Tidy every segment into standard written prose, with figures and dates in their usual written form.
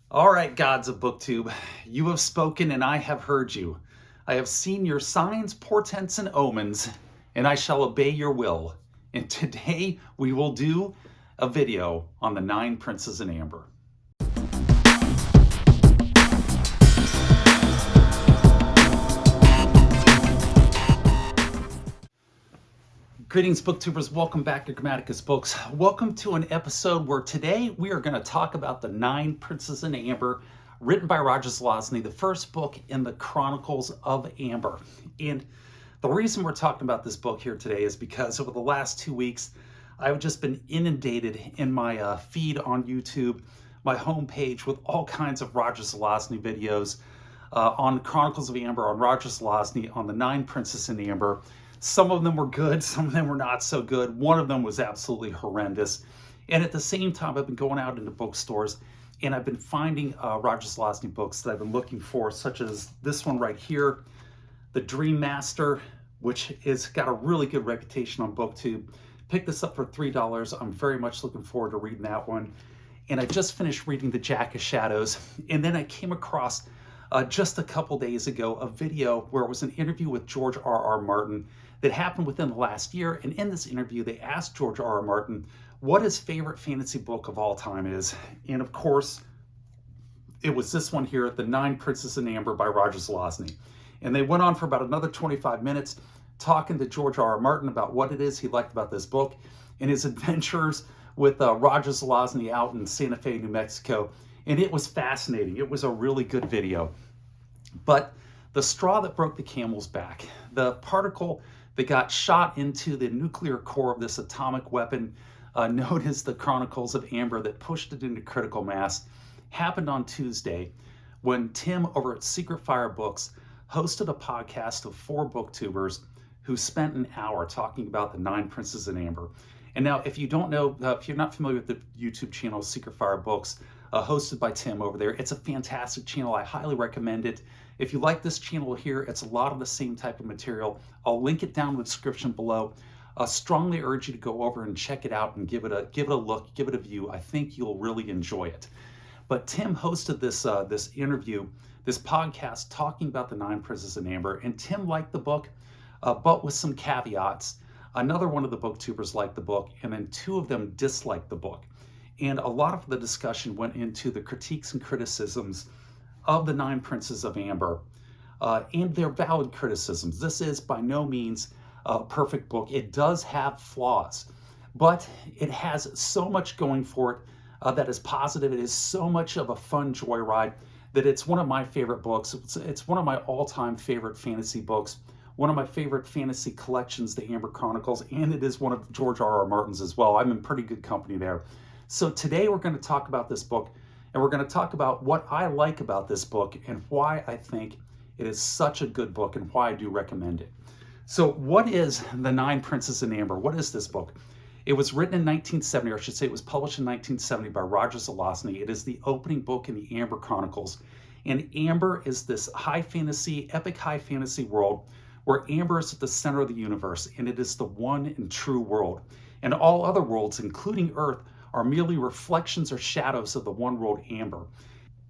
All right, gods of BookTube, you have spoken and I have heard you. I have seen your signs, portents, and omens, and I shall obey your will. And today we will do a video on the 9 Princes in Amber. Greetings, booktubers. Welcome back to Grammaticus Books. Welcome to an episode where today we are going to talk about the 9 Princes in Amber, written by Roger Zelazny, the first book in the Chronicles of Amber. And the reason we're talking about this book here today is because over the last 2 weeks, I've just been inundated in my feed on YouTube, my homepage, with all kinds of Roger Zelazny videos on Chronicles of Amber, on Roger Zelazny, on the 9 Princes in Amber. Some of them were good, some of them were not so good. One of them was absolutely horrendous. And at the same time, I've been going out into bookstores and I've been finding Roger Zelazny books that I've been looking for, such as this one right here, The Dream Master, which has got a really good reputation on BookTube. Picked this up for $3. I'm very much looking forward to reading that one. And I just finished reading The Jack of Shadows. And then I came across just a couple days ago a video where it was an interview with George R.R. Martin that happened within the last year. And in this interview, they asked George R.R. Martin what his favorite fantasy book of all time is. And of course, it was this one here, The 9 Princes in Amber by Roger Zelazny. And they went on for about another 25 minutes talking to George R.R. Martin about what it is he liked about this book and his adventures with Roger Zelazny out in Santa Fe, New Mexico. And it was fascinating. It was a really good video. But the straw that broke the camel's back, the particle that got shot into the nuclear core of this atomic weapon known as the Chronicles of Amber that pushed it into critical mass, happened on Tuesday when Tim over at Secret Fire Books hosted a podcast of 4 booktubers who spent an hour talking about the 9 Princes in Amber. And now, if you don't know, if you're not familiar with the YouTube channel Secret Fire Books, hosted by Tim over there, it's a fantastic channel. I highly recommend it. If you like this channel here, it's a lot of the same type of material. I'll link it down in the description below. I strongly urge you to go over and check it out and give it a look, give it a view. I think you'll really enjoy it. But Tim hosted this interview, this podcast talking about the 9 Princes in Amber, and Tim liked the book, but with some caveats. Another one of the booktubers liked the book, and then 2 of them disliked the book. And a lot of the discussion went into the critiques and criticisms of the 9 Princes of Amber, and they're valid criticisms. This is by no means a perfect book. It does have flaws, but it has so much going for it that is positive. It is so much of a fun joyride that it's one of my favorite books. It's one of my all-time favorite fantasy books, one of my favorite fantasy collections, the Amber Chronicles, and it is one of George R.R. Martin's as well. I'm in pretty good company there. So today we're going to talk about this book, and we're going to talk about what I like about this book and why I think it is such a good book and why I do recommend it. So what is The 9 Princes in Amber? What is this book? It was written in 1970, or I should say it was published in 1970 by Roger Zelazny. It is the opening book in the Amber Chronicles. And Amber is this high fantasy, epic high fantasy world where Amber is at the center of the universe, and it is the one and true world. And all other worlds, including Earth, are merely reflections or shadows of the one world Amber.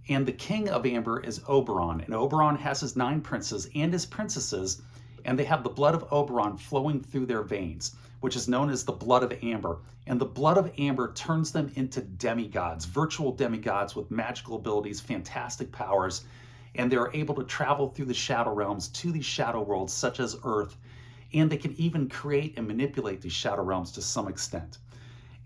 And the king of Amber is Oberon, and Oberon has his 9 princes and his princesses, and they have the blood of Oberon flowing through their veins, which is known as the blood of Amber. And the blood of Amber turns them into demigods, virtual demigods with magical abilities, fantastic powers, and they're able to travel through the shadow realms to these shadow worlds such as Earth, and they can even create and manipulate these shadow realms to some extent.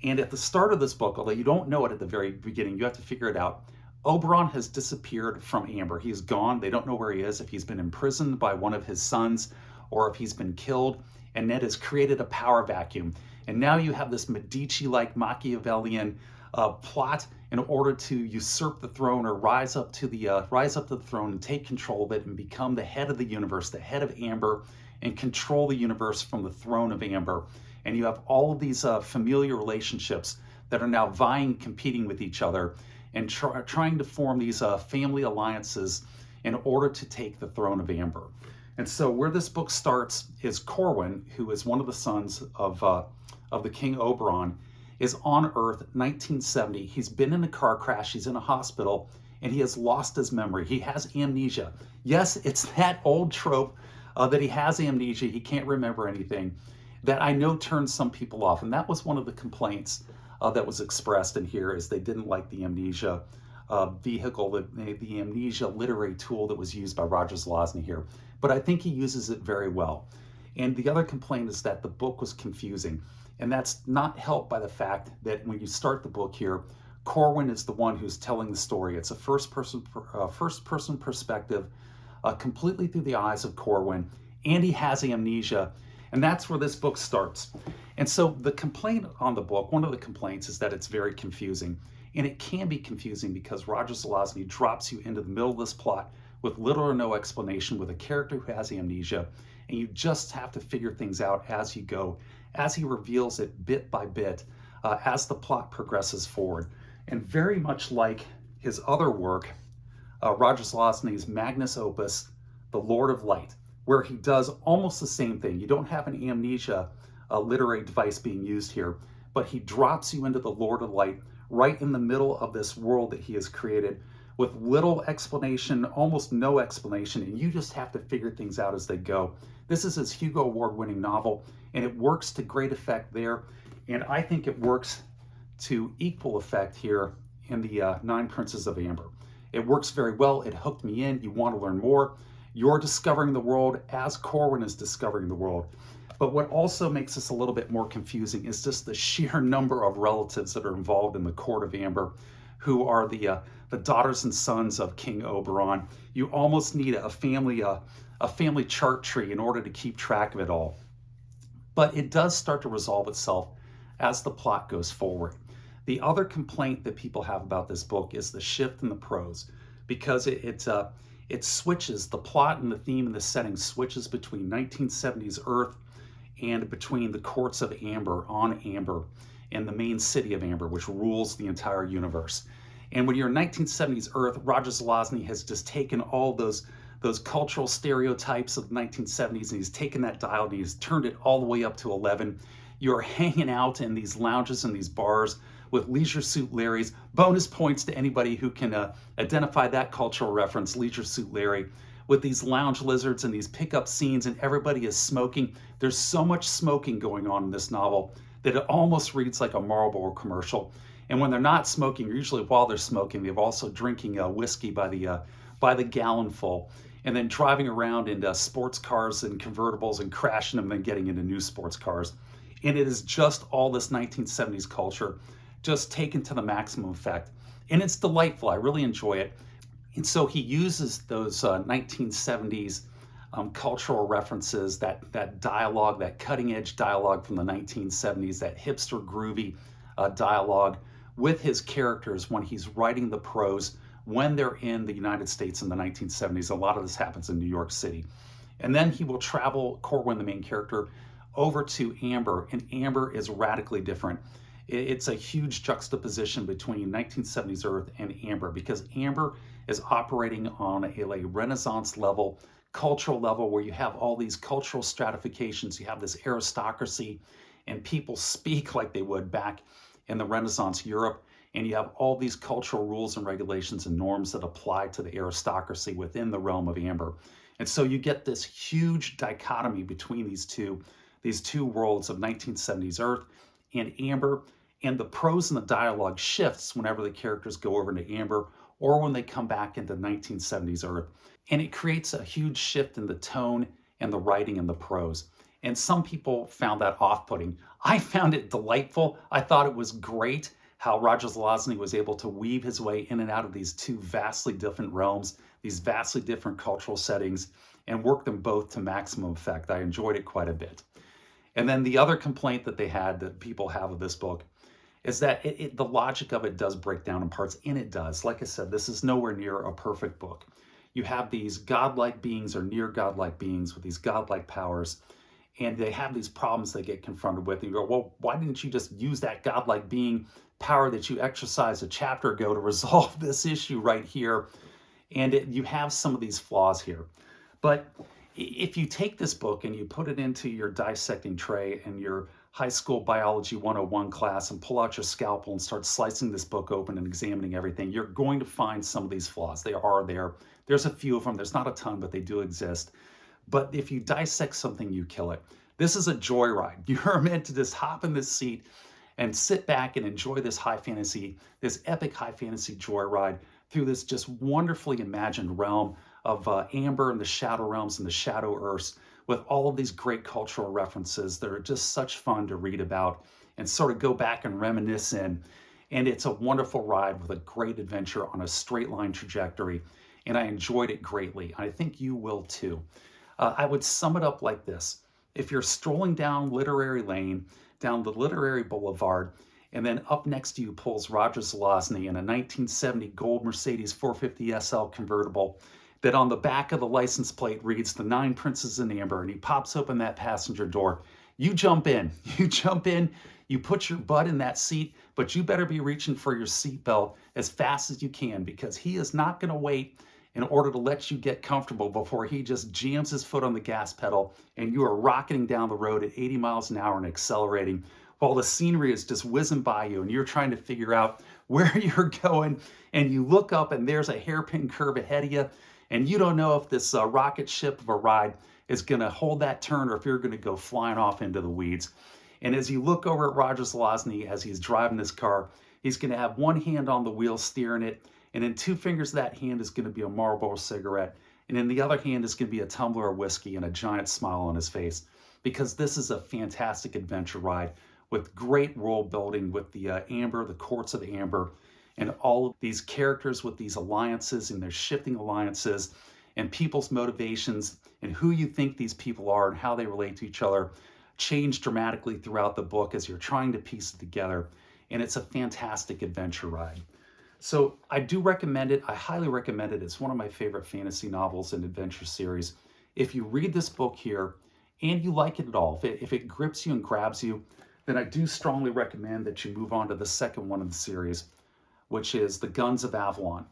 And at the start of this book, although you don't know it at the very beginning, you have to figure it out, Oberon has disappeared from Amber. He's gone. They don't know where he is, if he's been imprisoned by one of his sons or if he's been killed. And Ned has created a power vacuum. And now you have this Medici-like Machiavellian plot in order to usurp the throne or rise up to the throne and take control of it and become the head of the universe, the head of Amber, and control the universe from the throne of Amber. And you have all of these familiar relationships that are now vying, competing with each other, and trying to form these family alliances in order to take the throne of Amber. And so where this book starts is Corwin, who is one of the sons of the King Oberon, is on Earth, 1970. He's been in a car crash. He's in a hospital, and he has lost his memory. He has amnesia. Yes, it's that old trope that he has amnesia, he can't remember anything, that I know turns some people off. And that was one of the complaints that was expressed in here, is they didn't like the amnesia vehicle, the amnesia literary tool that was used by Roger Zelazny here. But I think he uses it very well. And the other complaint is that the book was confusing. And that's not helped by the fact that when you start the book here, Corwin is the one who's telling the story. It's a first-person perspective, completely through the eyes of Corwin, and he has amnesia. And that's where this book starts. And so the complaint on the book, one of the complaints, is that it's very confusing. And it can be confusing because Roger Zelazny drops you into the middle of this plot with little or no explanation, with a character who has amnesia, and you just have to figure things out as you go, as he reveals it bit by bit, as the plot progresses forward. And very much like his other work, Roger Zelazny's magnus opus, The Lord of Light, where he does almost the same thing. You don't have an amnesia literary device being used here, but he drops you into the Lord of Light right in the middle of this world that he has created, with little explanation, almost no explanation, and you just have to figure things out as they go. This is his Hugo Award-winning novel, and it works to great effect there, and I think it works to equal effect here in the Nine Princes of Amber. It works very well. It hooked me in. You want to learn more. You're discovering the world as Corwin is discovering the world. But what also makes this a little bit more confusing is just the sheer number of relatives that are involved in the court of Amber, who are the daughters and sons of King Oberon. You almost need a family chart tree in order to keep track of it all. But it does start to resolve itself as the plot goes forward. The other complaint that people have about this book is the shift in the prose, because it switches, the plot and the theme and the setting switches between 1970s Earth and between the courts of Amber, on Amber, and the main city of Amber, which rules the entire universe. And when you're in 1970s Earth, Roger Zelazny has just taken all those cultural stereotypes of the 1970s, and he's taken that dial and he's turned it all the way up to 11. You're hanging out in these lounges and these bars with Leisure Suit Larry's. Bonus points to anybody who can identify that cultural reference, Leisure Suit Larry, with these lounge lizards and these pickup scenes, and everybody is smoking. There's so much smoking going on in this novel that it almost reads like a Marlboro commercial. And when they're not smoking, usually while they're smoking, they're also drinking whiskey by the gallon full, and then driving around in sports cars and convertibles and crashing them and then getting into new sports cars. And it is just all this 1970s culture just taken to the maximum effect. And it's delightful. I really enjoy it. And so he uses those 1970s cultural references, that dialogue, that cutting edge dialogue from the 1970s, that hipster groovy dialogue with his characters when he's writing the prose when they're in the United States in the 1970s. A lot of this happens in New York City. And then he will travel, Corwin, the main character, over to Amber, and Amber is radically different. It's a huge juxtaposition between 1970s Earth and Amber, because Amber is operating on a Renaissance level, cultural level, where you have all these cultural stratifications. You have this aristocracy, and people speak like they would back in the Renaissance Europe, and you have all these cultural rules and regulations and norms that apply to the aristocracy within the realm of Amber. And so you get this huge dichotomy between these two worlds of 1970s Earth and Amber, and the prose and the dialogue shifts whenever the characters go over into Amber or when they come back into 1970s Earth. And it creates a huge shift in the tone and the writing and the prose. And some people found that off-putting. I found it delightful. I thought it was great how Roger Zelazny was able to weave his way in and out of these two vastly different realms, these vastly different cultural settings, and work them both to maximum effect. I enjoyed it quite a bit. And then the other complaint that they had, that people have of this book, is that the logic of it does break down in parts, and it does. Like I said, this is nowhere near a perfect book. You have these godlike beings or near godlike beings with these godlike powers, and they have these problems they get confronted with. And you go, well, why didn't you just use that godlike being power that you exercised a chapter ago to resolve this issue right here? And you have some of these flaws here. But if you take this book and you put it into your dissecting tray and you're high school biology 101 class and pull out your scalpel and start slicing this book open and examining everything, you're going to find some of these flaws. They are there. There's a few of them. There's not a ton, but they do exist. But if you dissect something, you kill it. This is a joyride. You're meant to just hop in this seat and sit back and enjoy this this epic high fantasy joyride through this just wonderfully imagined realm of Amber and the Shadow Realms and the Shadow Earths, with all of these great cultural references that are just such fun to read about and sort of go back and reminisce in. And it's a wonderful ride with a great adventure on a straight line trajectory. And I enjoyed it greatly. I think you will too. I would sum it up like this. If you're strolling down literary lane, down the literary boulevard, and then up next to you pulls Roger Zelazny in a 1970 gold Mercedes 450 SL convertible that on the back of the license plate reads The Nine Princes in Amber, and he pops open that passenger door, you jump in. You jump in, you put your butt in that seat, but you better be reaching for your seatbelt as fast as you can, because he is not going to wait in order to let you get comfortable before he just jams his foot on the gas pedal and you are rocketing down the road at 80 miles an hour and accelerating while the scenery is just whizzing by you and you're trying to figure out where you're going, and you look up and there's a hairpin curve ahead of you and you don't know if this rocket ship of a ride is going to hold that turn or if you're going to go flying off into the weeds. And as you look over at Roger Zelazny as he's driving this car, he's going to have one hand on the wheel steering it, and in two fingers of that hand is going to be a Marlboro cigarette, and in the other hand is going to be a tumbler of whiskey and a giant smile on his face, because this is a fantastic adventure ride with great world building with the Amber, the courts of Amber, and all of these characters with these alliances and their shifting alliances and people's motivations and who you think these people are and how they relate to each other change dramatically throughout the book as you're trying to piece it together. And it's a fantastic adventure ride. So I do recommend it. I highly recommend it. It's one of my favorite fantasy novels and adventure series. If you read this book here and you like it at all, if it grips you and grabs you, then I do strongly recommend that you move on to the second one of the series, which is The Guns of Avalon.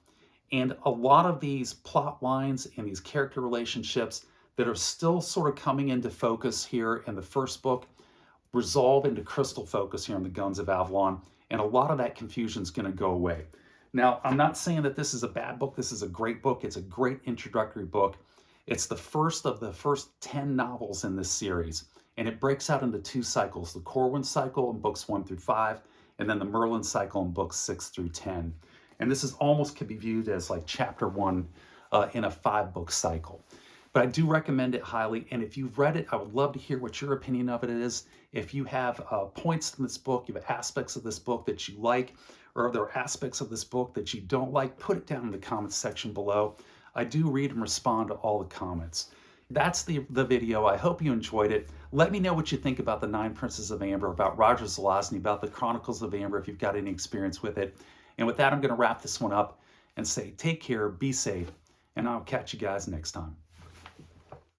And a lot of these plot lines and these character relationships that are still sort of coming into focus here in the first book resolve into crystal focus here in The Guns of Avalon. And a lot of that confusion is going to go away. Now, I'm not saying that this is a bad book. This is a great book. It's a great introductory book. It's the first of the first 10 novels in this series, and it breaks out into two cycles, the Corwin cycle in books 1 through 5, and then the Merlin cycle in books 6 through 10. And this is almost could be viewed as like chapter 1 in a 5-book cycle. But I do recommend it highly, and if you've read it, I would love to hear what your opinion of it is. If you have points in this book, you have aspects of this book that you like, or if there are aspects of this book that you don't like, put it down in the comments section below. I do read and respond to all the comments. That's the video. I hope you enjoyed it. Let me know what you think about the Nine Princes of Amber, about Roger Zelazny, about the Chronicles of Amber, if you've got any experience with it. And with that, I'm going to wrap this one up and say take care, be safe, and I'll catch you guys next time.